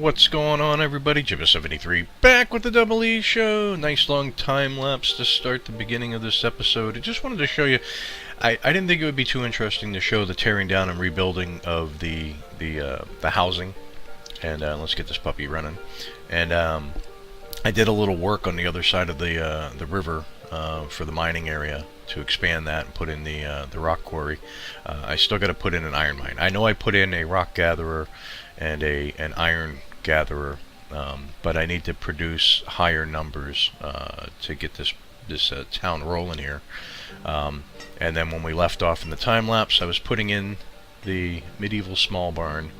What's going on, everybody? Jibba73 back with the Double E Show. Nice long time lapse to start the beginning of this episode. I just wanted to show you. I didn't think it would be too interesting to show the tearing down and rebuilding of the housing. And let's get this puppy running. And I did a little work on the other side of the river for the mining area to expand that and put in the rock quarry. I still got to put in an iron mine. I know I put in a rock gatherer and an iron gatherer, but I need to produce higher numbers to get this town rolling here. And then when we left off in the time lapse, I was putting in the medieval small barn,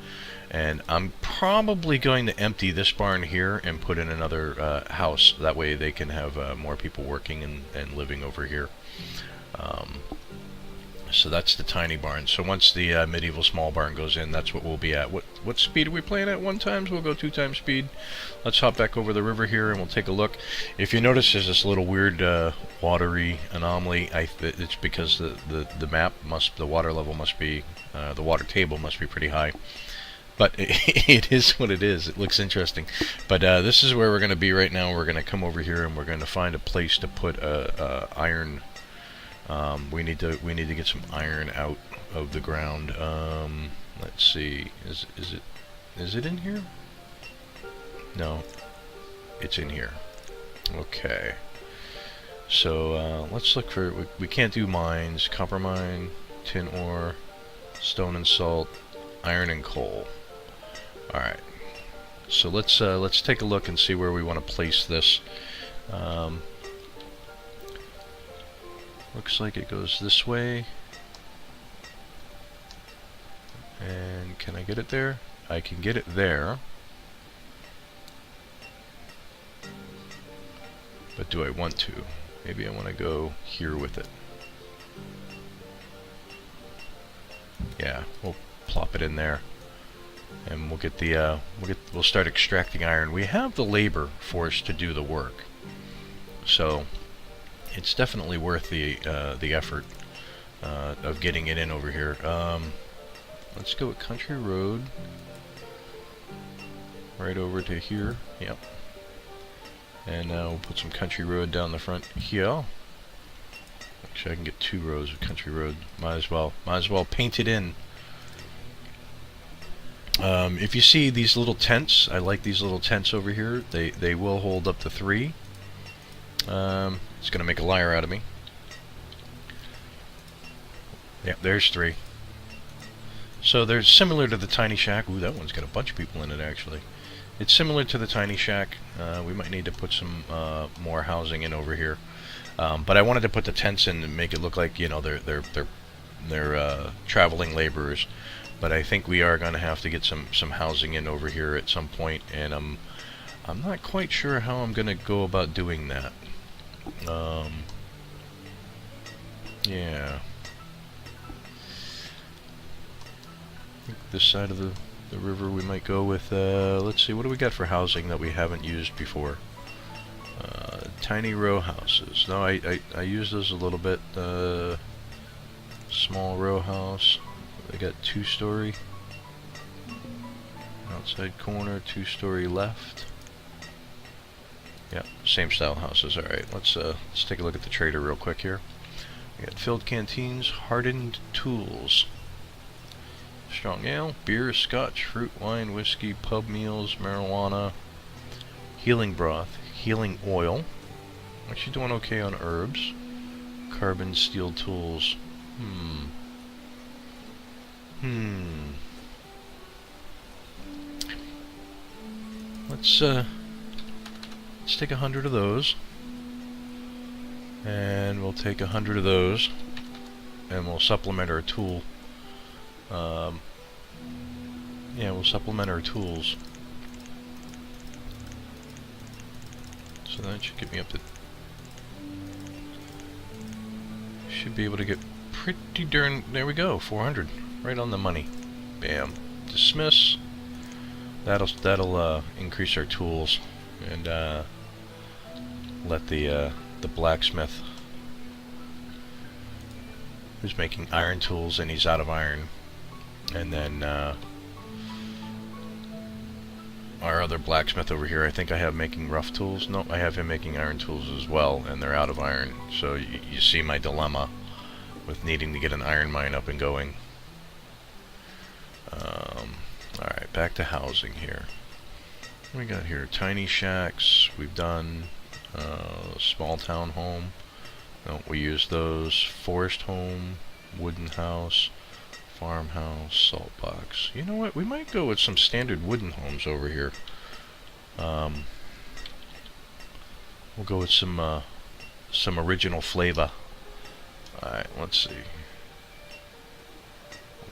and I'm probably going to empty this barn here and put in another house. That way they can have more people working and living over here. So that's the tiny barn. So once the medieval small barn goes in, that's what we'll be at. What speed are we playing at? 1 times? We'll go 2 times speed. Let's hop back over the river here and we'll take a look. If you notice there's this little weird watery anomaly, it's because the water level must be, the water table must be pretty high. But it is what it is. It looks interesting. But this is where we're going to be right now. We're going to come over here and we're going to find a place to put iron. We need to get some iron out of the ground. Let's see. Is it in here? No, it's in here. Okay. So let's look for. We can't do mines. Copper mine, tin ore, stone and salt, iron and coal. All right. So let's take a look and see where we want to place this. Looks like it goes this way. And can I get it there? I can get it there. But do I want to? Maybe I want to go here with it. Yeah, we'll plop it in there. And we'll get the we'll start extracting iron. We have the labor force to do the work. So it's definitely worth the effort of getting it in over here. Let's go with Country Road. Right over to here. Yep. And we'll put some Country Road down the front here. Actually, I can get 2 rows of Country Road. Might as well paint it in. If you see these little tents, I like these little tents over here. They will hold up to 3. It's gonna make a liar out of me. Yeah, there's 3. So they're similar to the tiny shack. Ooh, that one's got a bunch of people in it actually. It's similar to the tiny shack. We might need to put some more housing in over here. But I wanted to put the tents in and make it look like, you know, they're traveling laborers. But I think we are going to have to get some housing in over here at some point, and I'm not quite sure how I'm going to go about doing that. Yeah. I think this side of the river we might go with, let's see, what do we got for housing that we haven't used before? Tiny row houses. No, I use those a little bit. Small row house. They got 2-story. Outside corner, 2-story left. Yeah, same style houses. All right, let's take a look at the trader real quick here. We got filled canteens, hardened tools, strong ale, beer, scotch, fruit, wine, whiskey, pub meals, marijuana, healing broth, healing oil. Actually doing okay on herbs. Carbon steel tools. Let's take 100 of those, and we'll take 100 of those, and we'll supplement our tool. Yeah, we'll supplement our tools. So that should get me up to. Should be able to get pretty darn. There we go, 400, right on the money. Bam. Dismiss. That'll increase our tools, and let the blacksmith, who's making iron tools and he's out of iron, and then our other blacksmith over here. I think I have making rough tools. No, I have him making iron tools as well, and they're out of iron. So you see my dilemma with needing to get an iron mine up and going. Alright, back to housing here. What we got here? Tiny shacks, we've done. Small town home. No, we use those. Forest home, wooden house, farmhouse, salt box. You know what? We might go with some standard wooden homes over here. We'll go with some original flavor. Alright, let's see.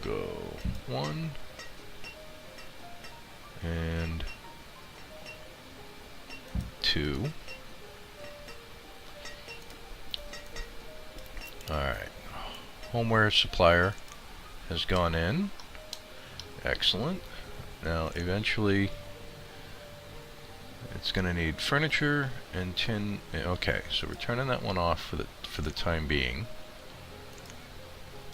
We'll go 1 and 2. Alright. Homeware supplier has gone in. Excellent. Now, eventually, it's going to need furniture and tin. Okay, so we're turning that one off for the time being.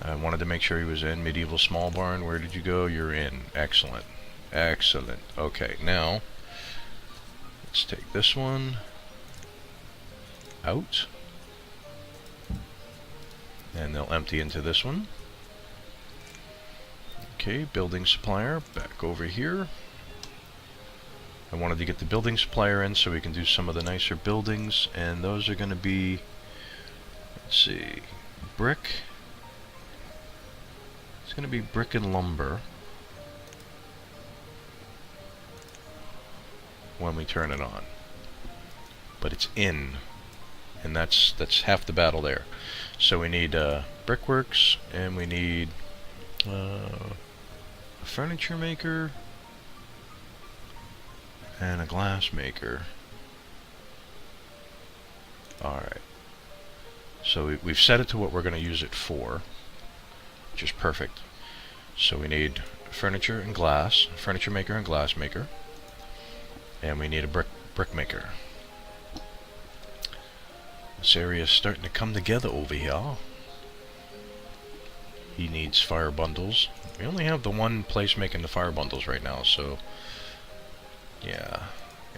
I wanted to make sure he was in. Medieval small barn, where did you go? You're in. Excellent. Excellent. Okay, now, let's take this one out. And they'll empty into this one. Okay, building supplier, back over here. I wanted to get the building supplier in so we can do some of the nicer buildings, and those are going to be, let's see, brick. It's going to be brick and lumber when we turn it on. But it's in, and that's half the battle there. So we need brickworks, and we need a furniture maker and a glass maker. Alright. So we've set it to what we're going to use it for, which is perfect. So we need furniture and glass, furniture maker and glass maker, and we need a brick maker. This area is starting to come together over here. He needs fire bundles. We only have the one place making the fire bundles right now, so yeah.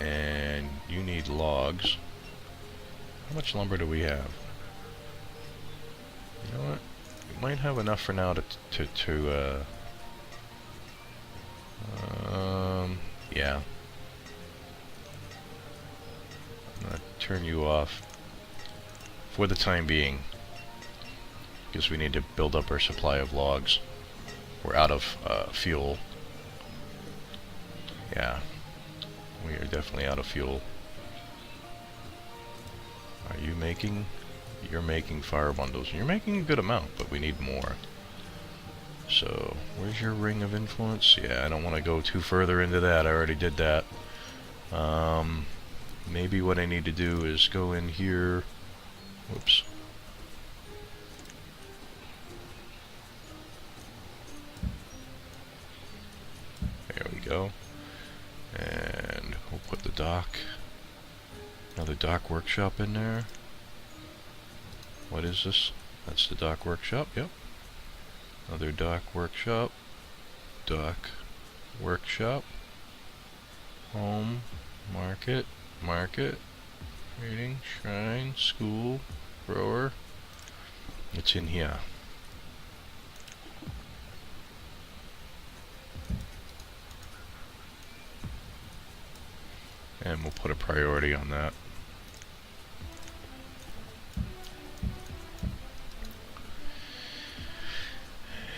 And you need logs. How much lumber do we have? You know what? We might have enough for now yeah. I'm gonna turn you off for the time being, because we need to build up our supply of logs. We're out of fuel. Yeah, we are definitely out of fuel. Are you making? You're making fire bundles. You're making a good amount, but we need more. So, where's your ring of influence? Yeah, I don't want to go too further into that. I already did that. Maybe what I need to do is go in here. Whoops. There we go. And we'll put the dock, another dock workshop in there. What is this? That's the dock workshop, yep. Another dock workshop, home, market, reading, shrine, school, grower. It's in here. And we'll put a priority on that.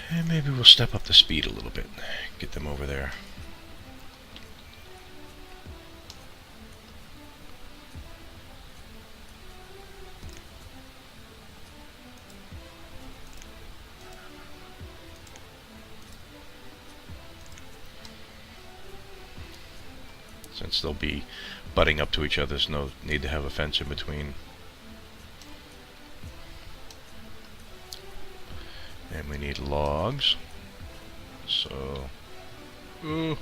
And maybe we'll step up the speed a little bit, get them over there. Since they'll be butting up to each other, there's no need to have a fence in between. And we need logs. So, okay.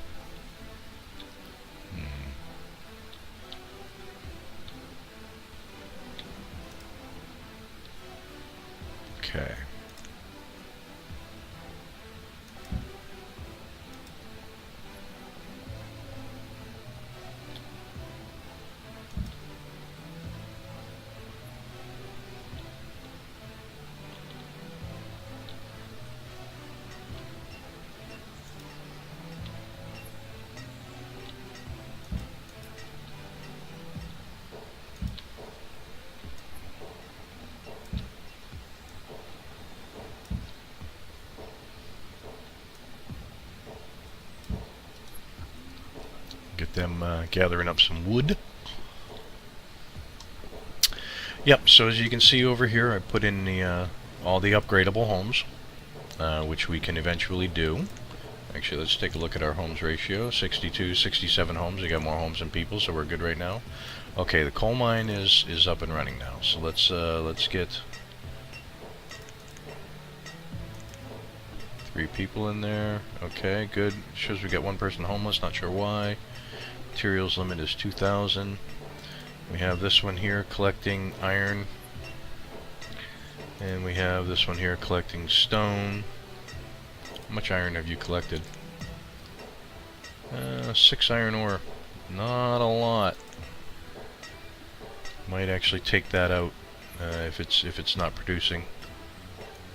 them gathering up some wood. Yep, so as you can see over here, I put in the all the upgradable homes, which we can eventually do. Actually, let's take a look at our homes ratio. 62, 67 homes. We got more homes than people, so we're good right now. Okay, the coal mine is up and running now. So let's get 3 people in there. Okay, good. Shows we got 1 person homeless. Not sure why. Materials limit is 2,000. We have this one here collecting iron, and we have this one here collecting stone. How much iron have you collected? 6 iron ore. Not a lot. Might actually take that out if it's not producing.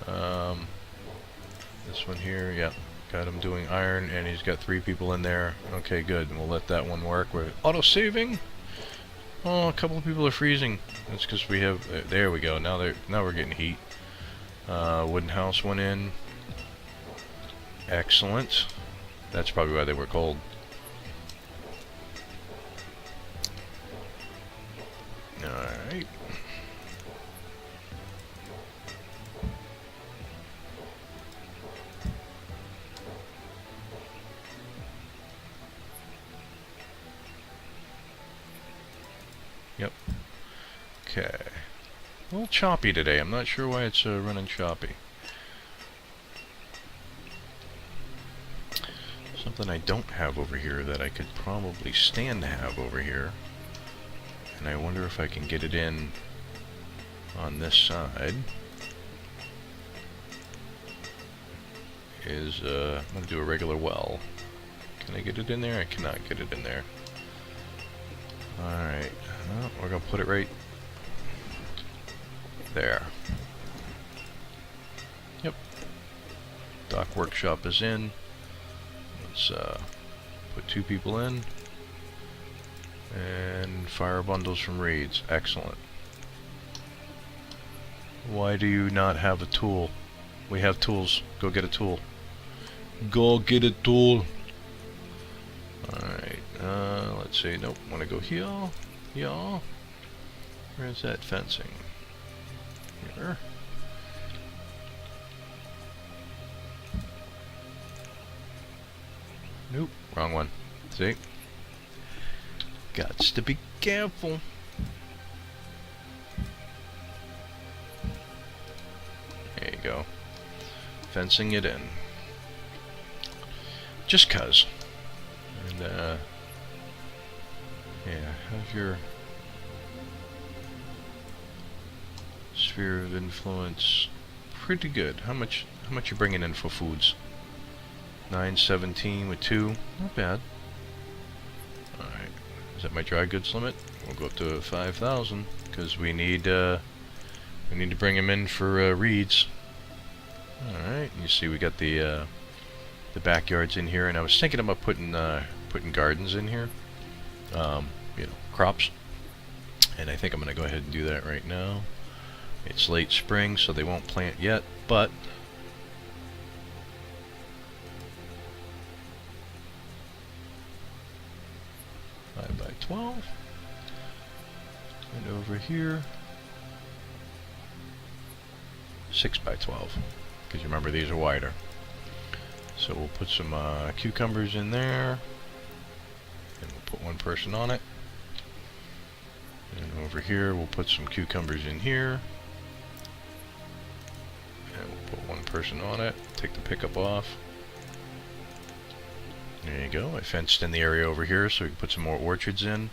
This one here, yeah, got him doing iron, and he's got 3 people in there. Okay, good. We'll let that one work. We're auto saving. Oh, a couple of people are freezing. That's because we have. There we go. Now we're getting heat. Wooden house went in. Excellent. That's probably why they were cold. Alright. Yep. Okay. A little choppy today. I'm not sure why it's running choppy. Something I don't have over here that I could probably stand to have over here, and I wonder if I can get it in on this side, is I'm going to do a regular well. Can I get it in there? I cannot get it in there. Alright, well, we're going to put it right there. Yep. Dock workshop is in. Let's put 2 people in, and fire bundles from reeds. Excellent. Why do you not have a tool? We have tools. Go get a tool. Go get a tool. Alright, let's see. Nope, want to go here. Here. Where's that fencing? Here. Nope, wrong one. See? Gots to be careful. There you go. Fencing it in. Just 'cause. And, yeah, how's your sphere of influence? Pretty good. How much you bringing in for foods? 917 with 2. Not bad. Alright. Is that my dry goods limit? We'll go up to 5,000 because we need to bring them in for reeds. Alright. You see we got the backyards in here, and I was thinking about putting gardens in here. You know, crops. And I think I'm going to go ahead and do that right now. It's late spring, so they won't plant yet, but 5 by 12, and over here 6 by 12, because you remember these are wider. So we'll put some cucumbers in there, and we'll put 1 person on it. And over here we'll put some cucumbers in here, and we'll put 1 person on it. Take the pickup off. There you go. I fenced in the area over here so we can put some more orchards in.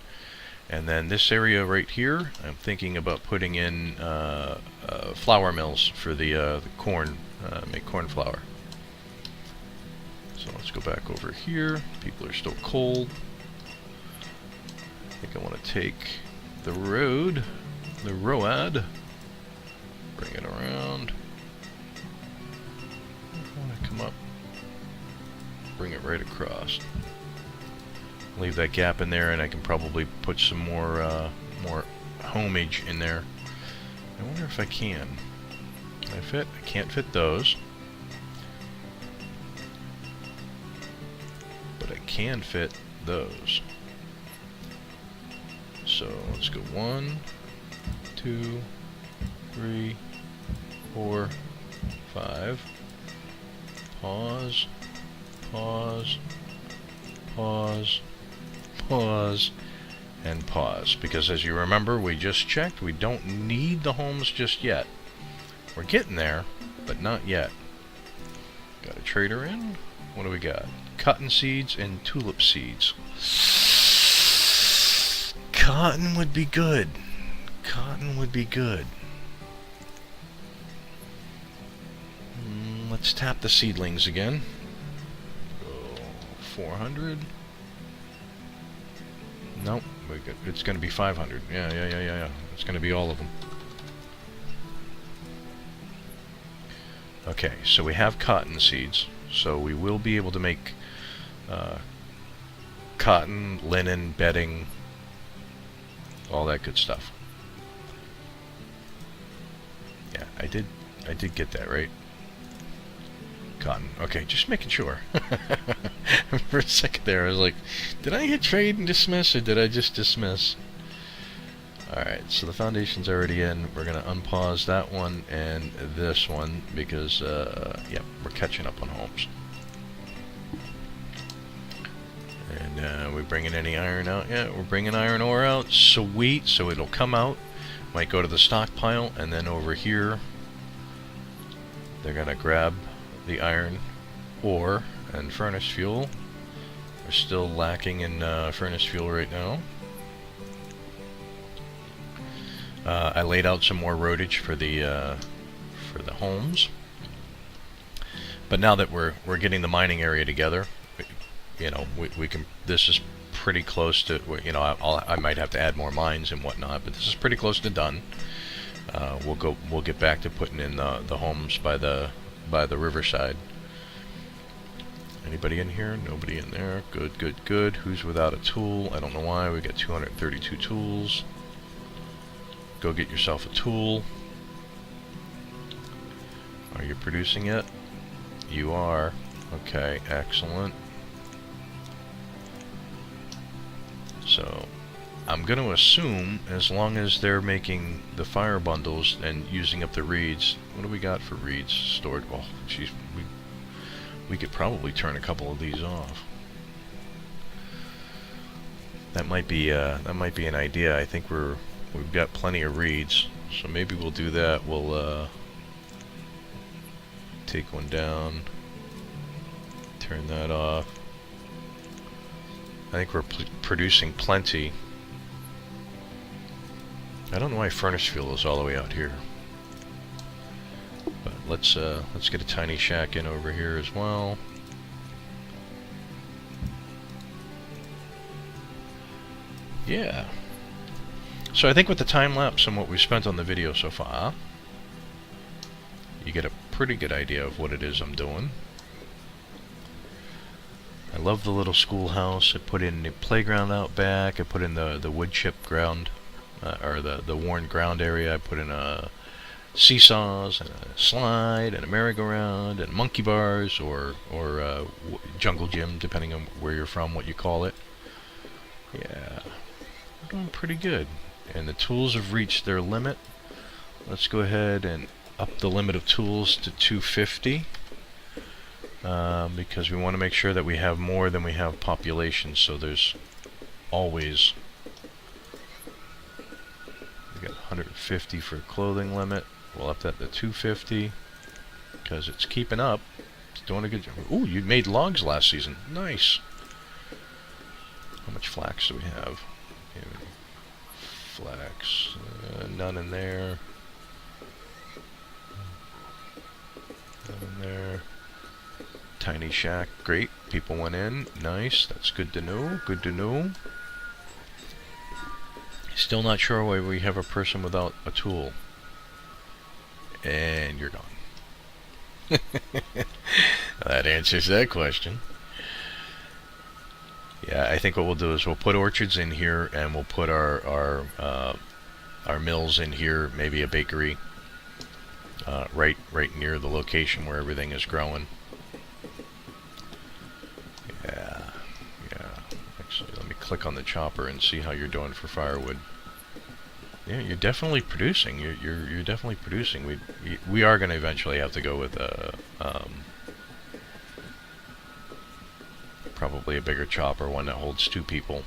And then this area right here, I'm thinking about putting in flour mills for the corn, make corn flour. So let's go back over here. People are still cold. I think I want to take the road, the road, bring it around. I want to come up. Bring it right across. Leave that gap in there, and I can probably put some more homage in there. I wonder if I can. Can I fit? I can't fit those. But I can fit those. So let's go 1, 2, 3, 4, 5. Pause, pause, pause, pause, and pause. Because as you remember, we just checked, we don't need the homes just yet. We're getting there, but not yet. Got a trader in. What do we got? Cotton seeds and tulip seeds. Cotton would be good. Cotton would be good. Let's tap the seedlings again. Go 400. Nope, it's going to be 500. Yeah. It's going to be all of them. Okay, so we have cotton seeds, so we will be able to make cotton, linen, bedding, all that good stuff. Yeah, I did get that right. Cotton. Okay, just making sure. For a second there, I was like, did I hit trade and dismiss, or did I just dismiss? Alright, so the foundation's already in. We're going to unpause that one and this one because, yeah, we're catching up on homes. And we bringing any iron out yet? We're bringing iron ore out. Sweet, so it'll come out. Might go to the stockpile, and then over here, they're going to grab the iron ore and furnace fuel. We're still lacking in furnace fuel right now. I laid out some more roadage for the homes, but now that we're getting the mining area together, you know, we can. This is pretty close to. You know, I might have to add more mines and whatnot, but this is pretty close to done. We'll get back to putting in the homes by the riverside. Anybody in here? Nobody in there. Good. Who's without a tool? I don't know why. We got 232 tools. Go get yourself a tool. Are you producing it? You are. Okay, excellent. So, I'm going to assume as long as they're making the fire bundles and using up the reeds. What do we got for reeds stored? Well, geez, we could probably turn a couple of these off. That might be an idea. I think we've got plenty of reeds, so maybe we'll do that. We'll take one down, turn that off. I think we're producing plenty. I don't know why furnace fuel is all the way out here, but let's get a tiny shack in over here as well. Yeah. So I think with the time lapse and what we've spent on the video so far, you get a pretty good idea of what it is I'm doing. I love the little schoolhouse. I put in the playground out back. I put in the wood chip ground, or the worn ground area. I put in seesaws and a slide and a merry-go-round and monkey bars or jungle gym, depending on where you're from, what you call it. Yeah, we're doing pretty good. And the tools have reached their limit. Let's go ahead and up the limit of tools to 250. Because we want to make sure that we have more than we have population, so there's always, we got 150 for clothing limit. We'll up that to 250 because it's keeping up. It's doing a good job. Ooh, you made logs last season. Nice. How much flax do we have? Flax, none in there. None in there. Tiny shack, great. People went in. Nice. That's good to know. Good to know. Still not sure why we have a person without a tool. And you're gone. That answers that question. Yeah, I think what we'll do is we'll put orchards in here, and we'll put our mills in here. Maybe a bakery right near the location where everything is growing. Yeah. Actually, let me click click on the chopper and see how you're doing for firewood. Yeah, you're definitely producing. You're definitely producing. We are going to eventually have to go with probably a bigger chopper, one that holds 2 people.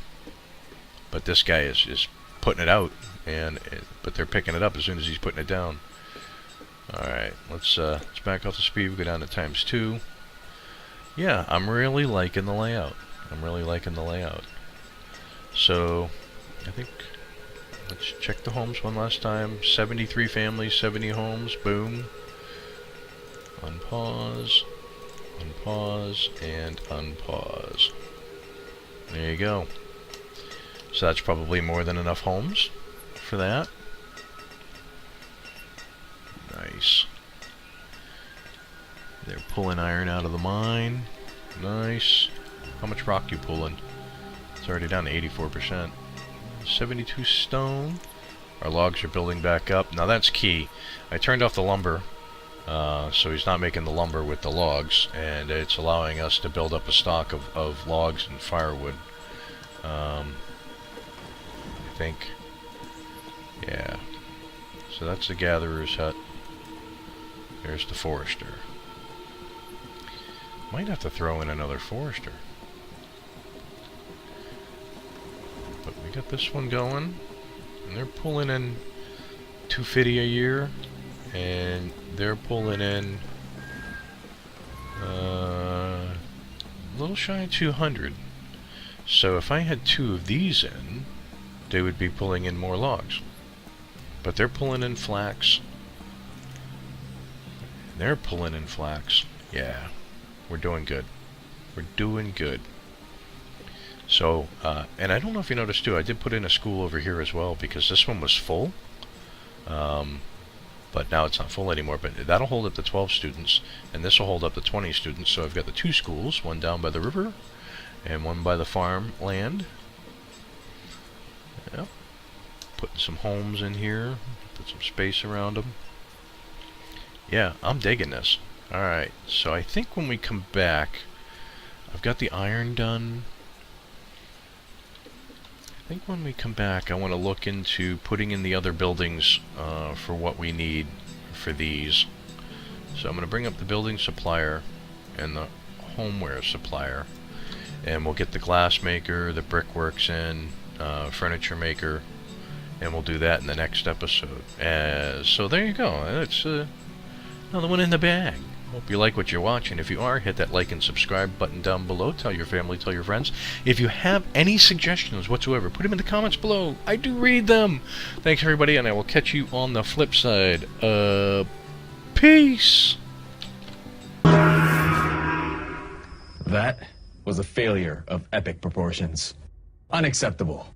But this guy is putting it out, but they're picking it up as soon as he's putting it down. All right, let's back off the speed. We go down to ×2. Yeah, I'm really liking the layout. So, I think, let's check the homes one last time. 73 families, 70 homes, boom. Unpause, unpause, and unpause. There you go. So that's probably more than enough homes for that. Nice. They're pulling iron out of the mine. Nice. How much rock you pulling? It's already down to 84%. 72 stone. Our logs are building back up. Now that's key. I turned off the lumber, so he's not making the lumber with the logs, and it's allowing us to build up a stock of logs and firewood. I think. Yeah. So that's the gatherer's hut. There's the forester. Might have to throw in another forester. But we got this one going, and they're pulling in 250 a year, and they're pulling in a little shy of 200. So if I had 2 of these in, they would be pulling in more logs. But they're pulling in flax. They're pulling in flax. Yeah, we're doing good. We're doing good. So, and I don't know if you noticed too, I did put in a school over here as well, because this one was full. But now it's not full anymore, but that'll hold up to 12 students, and this will hold up to 20 students. So I've got the 2 schools, one down by the river, and one by the farm land. Yep. Putting some homes in here, put some space around them. Yeah, I'm digging this. Alright, so I think when we come back, I've got the iron done. I think when we come back, I want to look into putting in the other buildings for what we need for these. So I'm going to bring up the building supplier and the homeware supplier, and we'll get the glass maker, the brickworks in, furniture maker, and we'll do that in the next episode. So there you go. It's another one in the bag. Hope you like what you're watching. If you are, hit that like and subscribe button down below. Tell your family, tell your friends. If you have any suggestions whatsoever, put them in the comments below. I do read them. Thanks, everybody, and I will catch you on the flip side. Peace. That was a failure of epic proportions. Unacceptable.